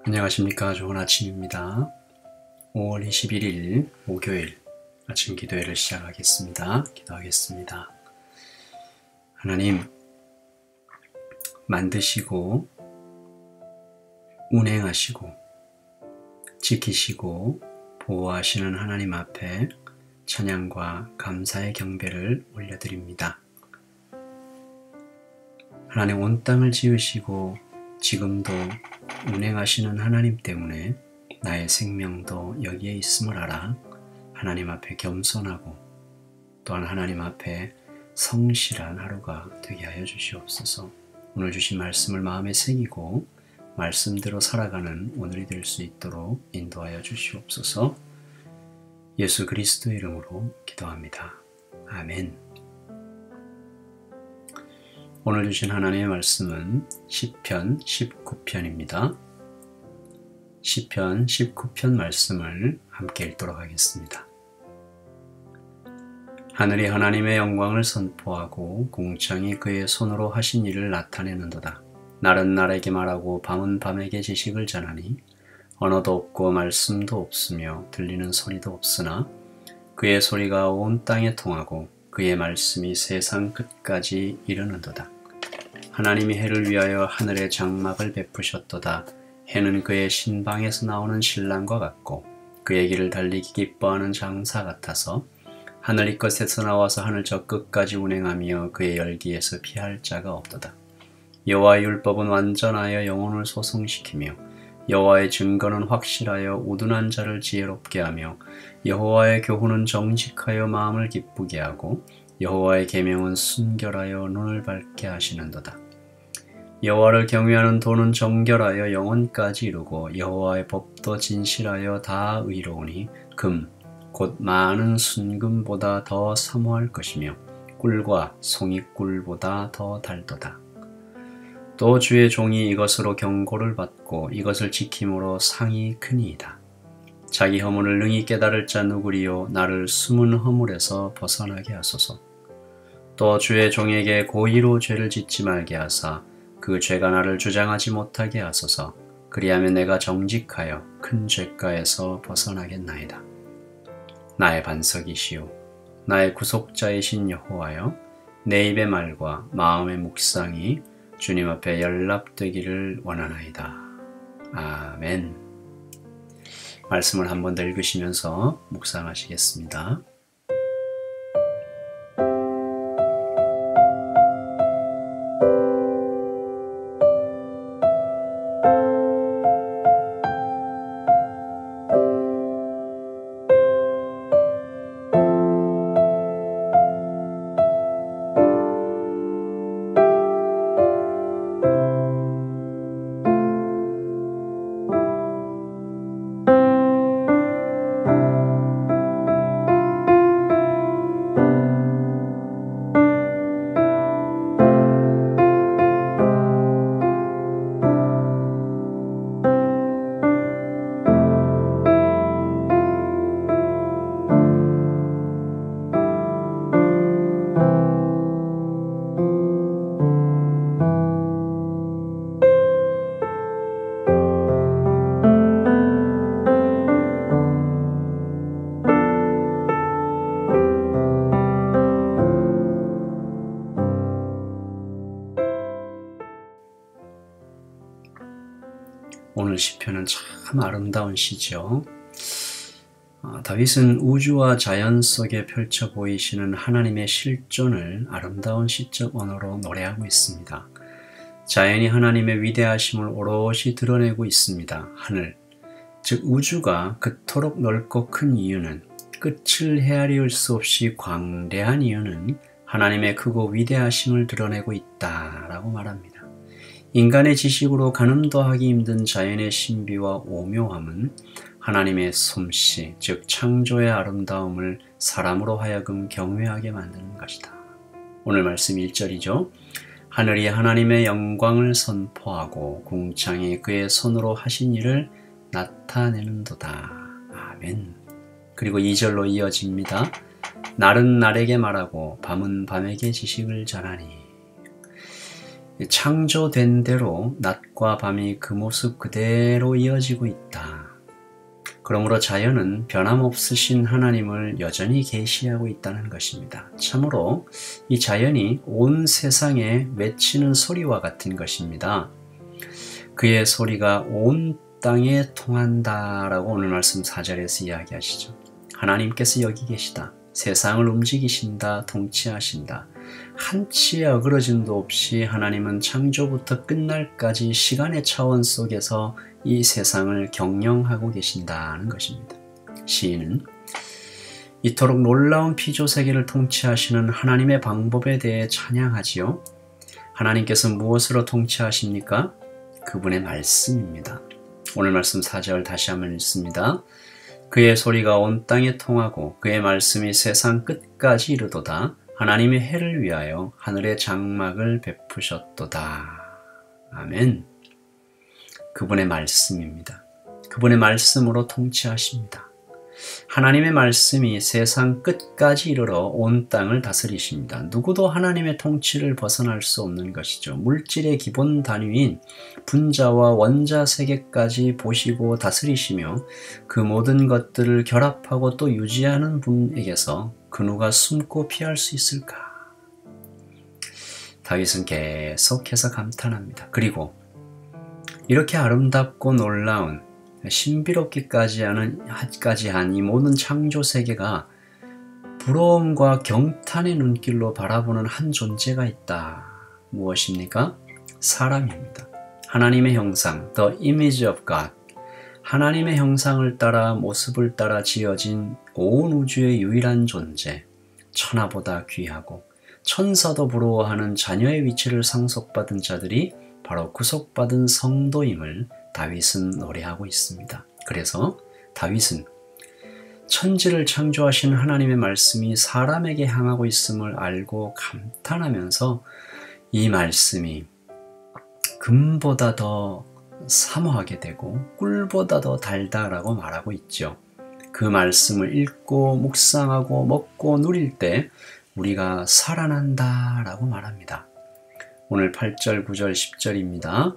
안녕하십니까. 좋은 아침입니다. 5월 21일 목요일 아침 기도회를 시작하겠습니다. 기도하겠습니다. 하나님, 만드시고 운행하시고 지키시고 보호하시는 하나님 앞에 찬양과 감사의 경배를 올려드립니다. 하나님, 온 땅을 지으시고 지금도 운행하시는 하나님 때문에 나의 생명도 여기에 있음을 알아 하나님 앞에 겸손하고 또한 하나님 앞에 성실한 하루가 되게 하여 주시옵소서. 오늘 주신 말씀을 마음에 새기고 말씀대로 살아가는 오늘이 될 수 있도록 인도하여 주시옵소서. 예수 그리스도의 이름으로 기도합니다. 아멘. 오늘 주신 하나님의 말씀은 시편 19편입니다. 시편 19편 말씀을 함께 읽도록 하겠습니다. 하늘이 하나님의 영광을 선포하고 궁창이 그의 손으로 하신 일을 나타내는도다. 날은 날에게 말하고 밤은 밤에게 지식을 전하니 언어도 없고 말씀도 없으며 들리는 소리도 없으나 그의 소리가 온 땅에 통하고 그의 말씀이 세상 끝까지 이르는도다. 하나님이 해를 위하여 하늘의 장막을 베푸셨도다. 해는 그의 신방에서 나오는 신랑과 같고 그의 길을 달리기 기뻐하는 장사 같아서 하늘 이 끝에서 나와서 하늘 저 끝까지 운행하며 그의 열기에서 피할 자가 없도다. 여호와의 율법은 완전하여 영혼을 소성시키며 여호와의 증거는 확실하여 우둔한 자를 지혜롭게 하며 여호와의 교훈은 정직하여 마음을 기쁘게 하고 여호와의 계명은 순결하여 눈을 밝게 하시는도다. 여호와를 경외하는 도는 정결하여 영혼까지 이루고 여호와의 법도 진실하여 다 의로우니 금 곧 많은 순금보다 더 사모할 것이며 꿀과 송이꿀보다 더 달도다. 또 주의 종이 이것으로 경고를 받고 이것을 지킴으로 상이 크니이다. 자기 허물을 능히 깨달을 자 누구리요. 나를 숨은 허물에서 벗어나게 하소서. 또 주의 종에게 고의로 죄를 짓지 말게 하사 그 죄가 나를 주장하지 못하게 하소서. 그리하면 내가 정직하여 큰 죄가에서 벗어나겠나이다. 나의 반석이시오 나의 구속자이신 여호와여, 내 입의 말과 마음의 묵상이 주님 앞에 연락되기를 원하나이다. 아멘. 말씀을 한 번 더 읽으시면서 묵상하시겠습니다. 오늘 시편은 참 아름다운 시죠. 다윗은 우주와 자연 속에 펼쳐 보이시는 하나님의 실존을 아름다운 시적 언어로 노래하고 있습니다. 자연이 하나님의 위대하심을 오롯이 드러내고 있습니다. 하늘, 즉 우주가 그토록 넓고 큰 이유는, 끝을 헤아릴 수 없이 광대한 이유는 하나님의 크고 위대하심을 드러내고 있다라고 말합니다. 인간의 지식으로 가늠도하기 힘든 자연의 신비와 오묘함은 하나님의 솜씨, 즉 창조의 아름다움을 사람으로 하여금 경외하게 만드는 것이다. 오늘 말씀 1절이죠. 하늘이 하나님의 영광을 선포하고 궁창이 그의 손으로 하신 일을 나타내는도다. 아멘. 그리고 2절로 이어집니다. 날은 날에게 말하고 밤은 밤에게 지식을 전하니. 창조된 대로 낮과 밤이 그 모습 그대로 이어지고 있다. 그러므로 자연은 변함없으신 하나님을 여전히 계시하고 있다는 것입니다. 참으로 이 자연이 온 세상에 외치는 소리와 같은 것입니다. 그의 소리가 온 땅에 통한다라고 오늘 말씀 4절에서 이야기하시죠. 하나님께서 여기 계시다. 세상을 움직이신다. 통치하신다. 한치의 어그러짐도 없이 하나님은 창조부터 끝날까지 시간의 차원 속에서 이 세상을 경영하고 계신다는 것입니다. 시인은 이토록 놀라운 피조세계를 통치하시는 하나님의 방법에 대해 찬양하지요. 하나님께서 무엇으로 통치하십니까? 그분의 말씀입니다. 오늘 말씀 4절 다시 한번 읽습니다. 그의 소리가 온 땅에 통하고 그의 말씀이 세상 끝까지 이르도다. 하나님의 해를 위하여 하늘의 장막을 베푸셨도다. 아멘. 그분의 말씀입니다. 그분의 말씀으로 통치하십니다. 하나님의 말씀이 세상 끝까지 이르러 온 땅을 다스리십니다. 누구도 하나님의 통치를 벗어날 수 없는 것이죠. 물질의 기본 단위인 분자와 원자 세계까지 보시고 다스리시며 그 모든 것들을 결합하고 또 유지하는 분에게서 그 누가 숨고 피할 수 있을까? 다윗은 계속해서 감탄합니다. 그리고 이렇게 아름답고 놀라운 신비롭기까지 한 이 모든 창조 세계가 부러움과 경탄의 눈길로 바라보는 한 존재가 있다. 무엇입니까? 사람입니다. 하나님의 형상, The image of God. 하나님의 형상을 따라 모습을 따라 지어진 온 우주의 유일한 존재, 천하보다 귀하고 천사도 부러워하는 자녀의 위치를 상속받은 자들이 바로 구속받은 성도임을 다윗은 노래하고 있습니다. 그래서 다윗은 천지를 창조하신 하나님의 말씀이 사람에게 향하고 있음을 알고 감탄하면서 이 말씀이 금보다 더 사모하게 되고 꿀보다 더 달다라고 말하고 있죠. 그 말씀을 읽고 묵상하고 먹고 누릴 때 우리가 살아난다라고 말합니다. 오늘 8절, 9절, 10절입니다.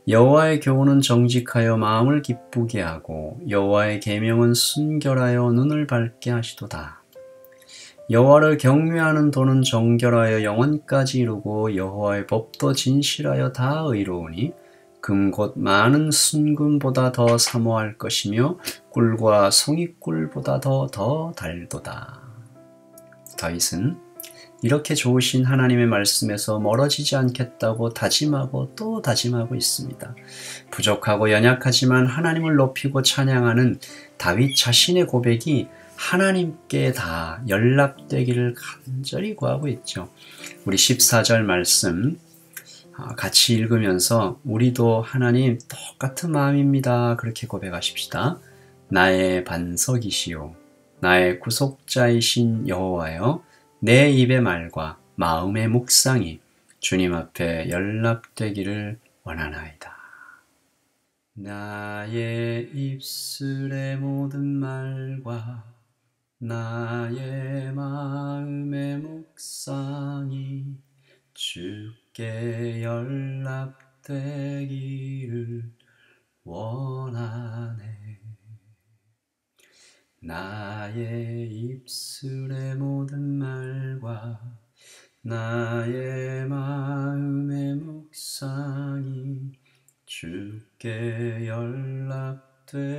여호와의 교훈은 정직하여 마음을 기쁘게 하고 여호와의 계명은 순결하여 눈을 밝게 하시도다. 여호와를 경외하는 도는 정결하여 영원까지 이루고 여호와의 법도 진실하여 다 의로우니 금 곧 많은 순금보다 더 사모할 것이며 꿀과 송이꿀보다 더 달도다. 다윗은 이렇게 좋으신 하나님의 말씀에서 멀어지지 않겠다고 다짐하고 또 다짐하고 있습니다. 부족하고 연약하지만 하나님을 높이고 찬양하는 다윗 자신의 고백이 하나님께 다 연락되기를 간절히 구하고 있죠. 우리 14절 말씀 같이 읽으면서 우리도 하나님 똑같은 마음입니다. 그렇게 고백하십시다. 나의 반석이시오. 나의 구속자이신 여호와여, 내 입의 말과 마음의 묵상이 주님 앞에 연락되기를 원하나이다. 나의 입술의 모든 말과 나의 마음의 묵상이 주께 연락되기를 원하네. 나의 입술의 모든 말과 나의 마음의 묵상이 주께 연락되기를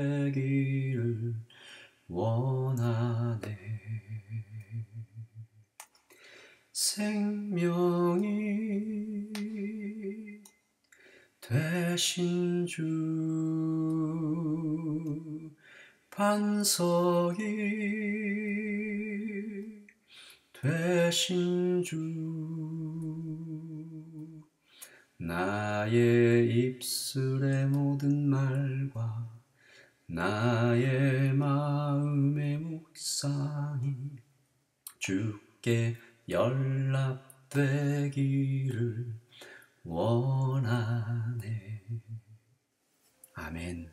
원하네. 생명이 되신 주, 반석이 되신 주, 나의 입술의 모든 말과 나의 마음의 묵상이 주께 연락되기를 원하네. 아멘.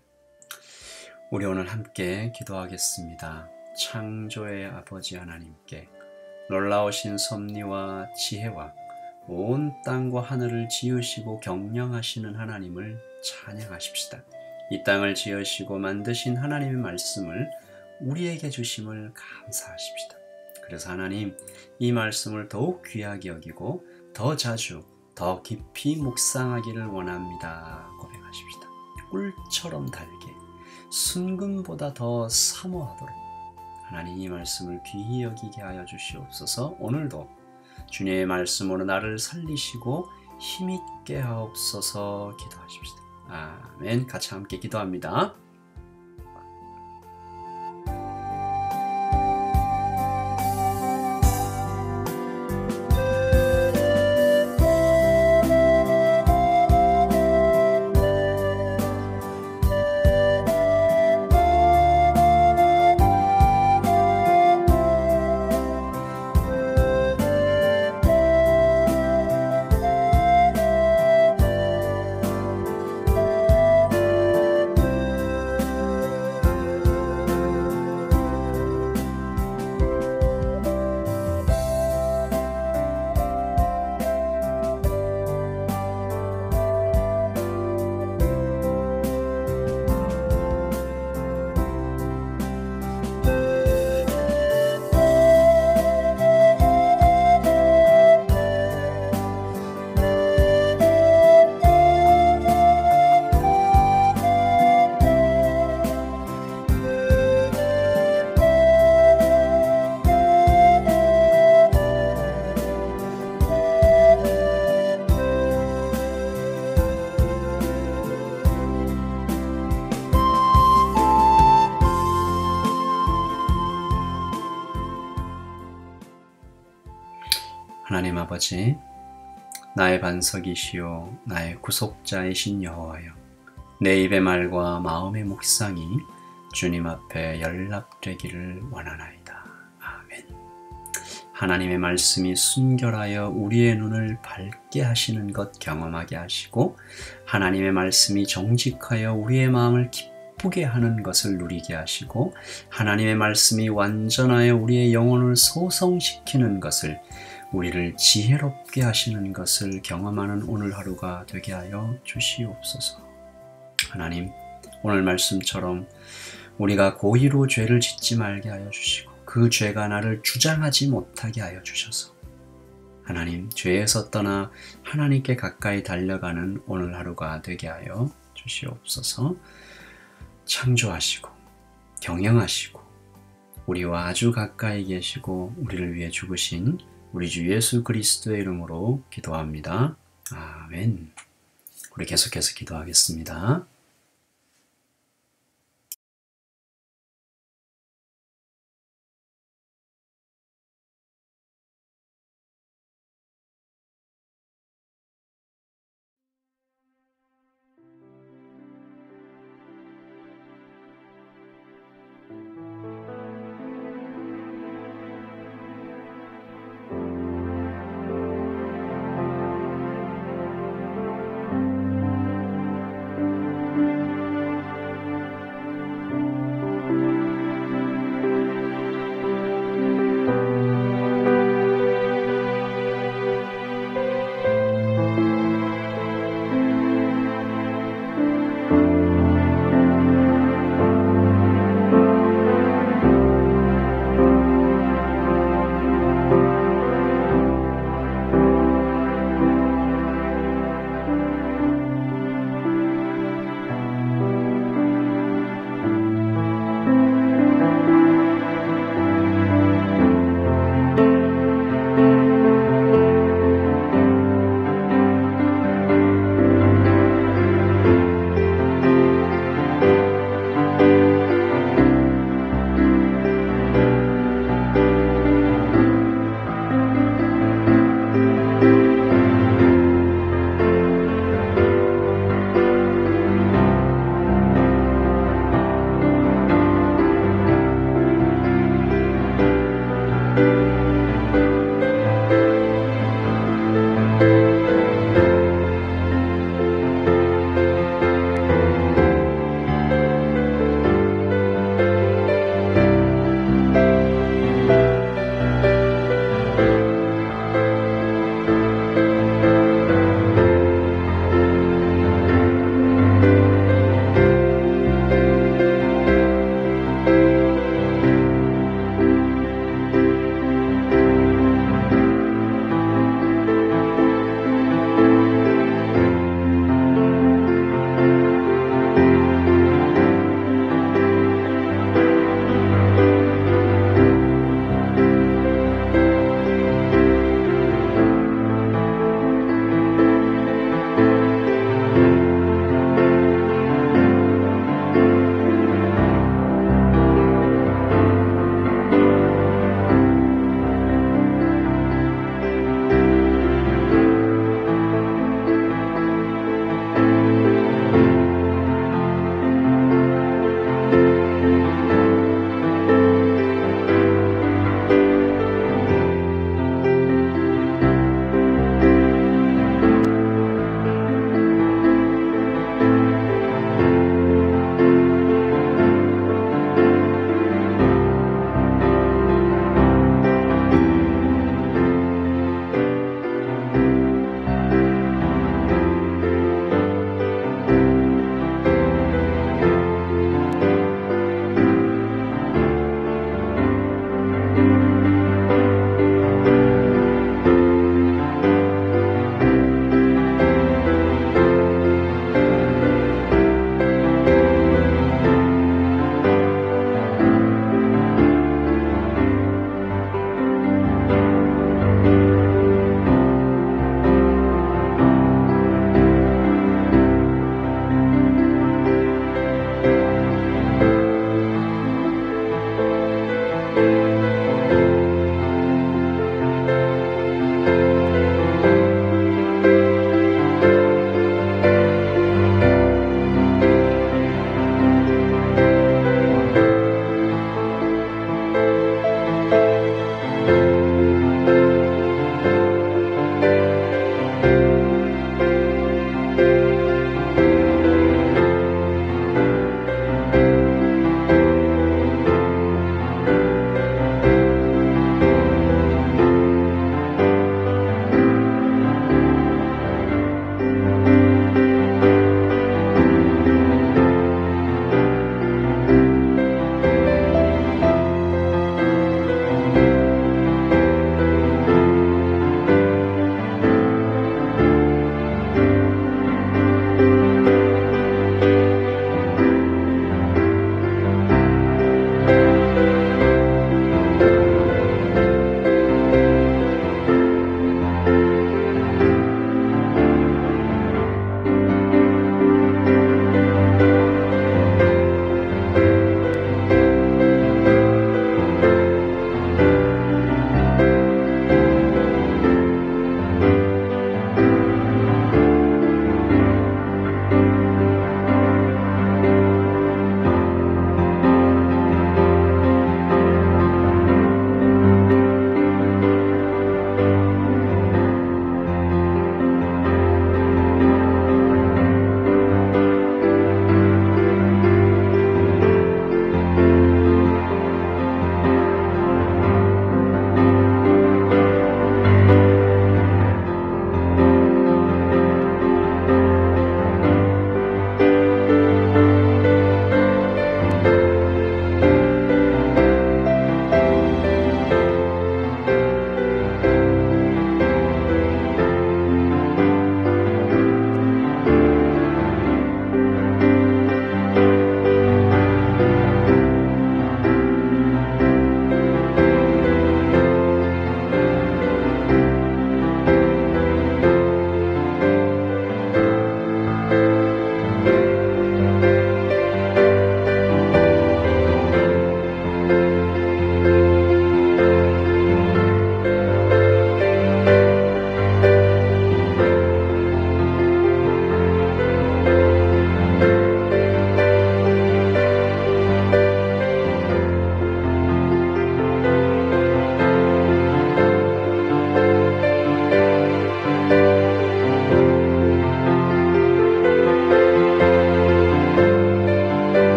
우리 오늘 함께 기도하겠습니다. 창조의 아버지 하나님께 놀라우신 섭리와 지혜와 온 땅과 하늘을 지으시고 경영하시는 하나님을 찬양하십시다. 이 땅을 지으시고 만드신 하나님의 말씀을 우리에게 주심을 감사하십시다. 그래서 하나님, 이 말씀을 더욱 귀하게 여기고 더 자주 더 깊이 묵상하기를 원합니다. 고백하십시다. 꿀처럼 달게 순금보다 더 사모하도록 하나님 이 말씀을 귀히 여기게 하여 주시옵소서. 오늘도 주님의 말씀으로 나를 살리시고 힘있게 하옵소서. 기도하십시다. 아멘. 같이 함께 기도합니다. 하나님 아버지, 나의 반석이시요 나의 구속자이신 여호와여, 내 입의 말과 마음의 묵상이 주님 앞에 연락되기를 원하나이다. 아멘. 하나님의 말씀이 순결하여 우리의 눈을 밝게 하시는 것 경험하게 하시고, 하나님의 말씀이 정직하여 우리의 마음을 기쁘게 하는 것을 누리게 하시고, 하나님의 말씀이 완전하여 우리의 영혼을 소성시키는 것을, 우리를 지혜롭게 하시는 것을 경험하는 오늘 하루가 되게 하여 주시옵소서. 하나님, 오늘 말씀처럼 우리가 고의로 죄를 짓지 말게 하여 주시고, 그 죄가 나를 주장하지 못하게 하여 주셔서 하나님, 죄에서 떠나 하나님께 가까이 달려가는 오늘 하루가 되게 하여 주시옵소서. 창조하시고 경영하시고 우리와 아주 가까이 계시고 우리를 위해 죽으신 우리 주 예수 그리스도의 이름으로 기도합니다. 아멘. 우리 계속해서 기도하겠습니다.